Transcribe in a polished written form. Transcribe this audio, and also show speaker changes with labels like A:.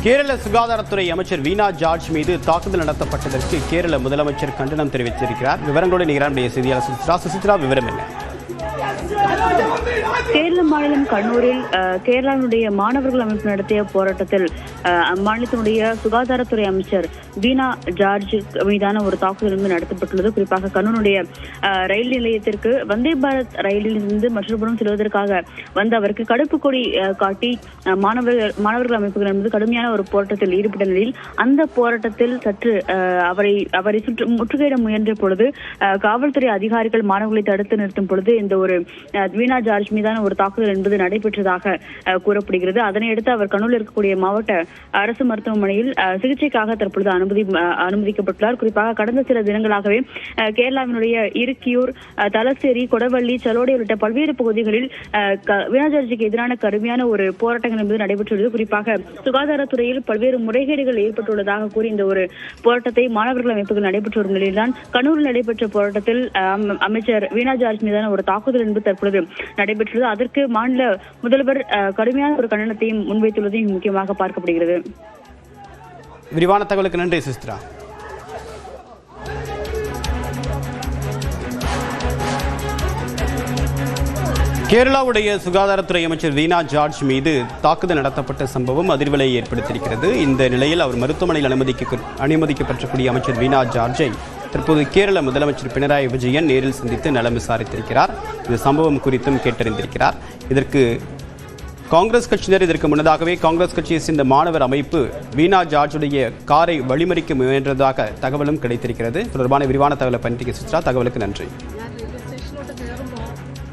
A: கேரள சுகாதாரத்துறை அமைச்சர் வீணா ஜார்ஜ் மீது தாக்குதல் நடத்தப்பட்டதற்கு கேரள முதலமைச்சர் கண்டனம் தெரிவித்திருக்கிறார். விவரங்களோடு நிகழ்ச்சிய செய்தியாளர் சுசித்ரா, விவரம் என்ன?
B: கேரள மாநிலம் கண்ணூரில் கேரளாவுடைய மாணவர்கள் அமைப்பு நடத்திய போராட்டத்தில் அம்மாநிலத்தினுடைய சுகாதாரத்துறை அமைச்சர் வீணா ஜார்ஜ் மீதான ஒரு தாக்குதல் நடத்தப்பட்டுள்ளது. குறிப்பாக கண்ணூருடைய ரயில் நிலையத்திற்கு வந்தே பாரத் ரயிலில் இருந்து மற்றொருபுறம் செல்வதற்காக வந்த அவருக்கு கடுப்பு கொடி காட்டி மாணவர்கள் அமைப்புகள் என்பது கடுமையான ஒரு போராட்டத்தில் ஈடுபட்ட நிலையில் அந்த போராட்டத்தில் சற்று அவரை முற்றுகையிட முயன்ற பொழுது காவல்துறை அதிகாரிகள் மாணவர்களை தடுத்து நிறுத்தும் பொழுது இந்த ஒரு வீணா ஜார்ஜ் மீதான ஒரு தாக்குதல் என்பது நடைபெற்றதாக கூறப்படுகிறது. அதனையடுத்து அவர் கண்ணூரில் இருக்கக்கூடிய மாவட்ட அரசு மருத்துவமனையில் சிகிச்சைக்காக தற்பொழுது அனுமதிக்கப்பட்டுள்ளார். குறிப்பாக கடந்த சில தினங்களாகவே கேரளாவினுடைய இருக்கியூர், தலசேரி, கொடவள்ளி, சலோடை உள்ளிட்ட பல்வேறு பகுதிகளில் வீணா ஜார்ஜுக்கு எதிரான கடுமையான ஒரு போராட்டங்கள் என்பது நடைபெற்றுள்ளது. குறிப்பாக சுகாதாரத்துறையில் பல்வேறு முறைகேடுகள் ஏற்பட்டுள்ளதாக கூறி இந்த ஒரு போராட்டத்தை மாணவர்கள் அமைப்புகள் நடைபெற்று வரும் நிலையில்தான் கண்ணூரில் நடைபெற்ற போராட்டத்தில் அமைச்சர் வீணா ஜார்ஜ் மீதான ஒரு தாக்குதல் என்பது தற்பொழுது நடைபெற்றுள்ளது. அதற்கு மாநில முதல்வர் கடுமையான ஒரு கண்டனத்தையும் முன்வைத்துள்ளதையும் முக்கியமாக பார்க்கப்படுகிறது.
A: விரிவான தகவலுக்கு நன்றி சிஸ்திரா. கேரளாவுடைய சுகாதாரத்துறை அமைச்சர் வீணா ஜார்ஜ் மீது தாக்குதல் நடத்தப்பட்ட சம்பவம் அதிர்வலை ஏற்படுத்தியிருக்கிறது. இந்த நிலையில் அவர் மருத்துவமனையில் அனுமதிக்கப்பட்டக்கூடிய அமைச்சர் வீணா ஜார்ஜை தற்போது கேரள முதலமைச்சர் பினராயி விஜயன் நேரில் சந்தித்து நலம் விசாரித்திருக்கிறார். இந்த சம்பவம் குறித்தும் கேட்டறிந்திருக்கிறார். இதற்கு காங்கிரஸ் கட்சியினர் இதற்கு முன்னதாகவே காங்கிரஸ் கட்சியை சேர்ந்த மாணவர் அமைப்பு வீணா ஜார்ஜுடைய காரை வழிமறிக்க முயன்றதாக தகவலும் கிடைத்திருக்கிறது. தொடர்பான விரிவான தகவலை பற்றிய சித்ரா, தகவலுக்கு நன்றி.